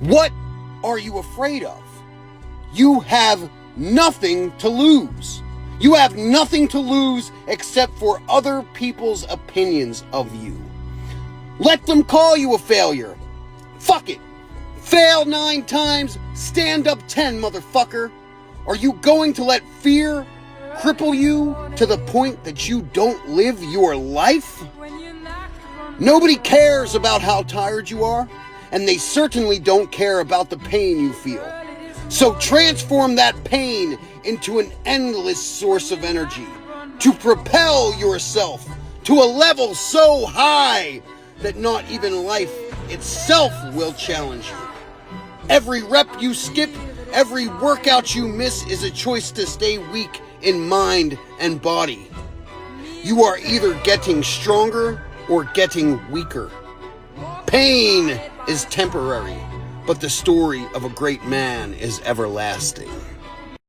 What are you afraid of? You have nothing to lose. You have nothing to lose except for other people's opinions of you. Let them call you a failure. Fuck it. Fail 9 times, stand up 10, motherfucker. Are you going to let fear cripple you to the point that you don't live your life? Nobody cares about how tired you are, and they certainly don't care about the pain you feel. So transform that pain into an endless source of energy to propel yourself to a level so high that not even life itself will challenge you. Every rep you skip, every workout you miss is a choice to stay weak in mind and body. You are either getting stronger or getting weaker. Pain is temporary, but the story of a great man is everlasting.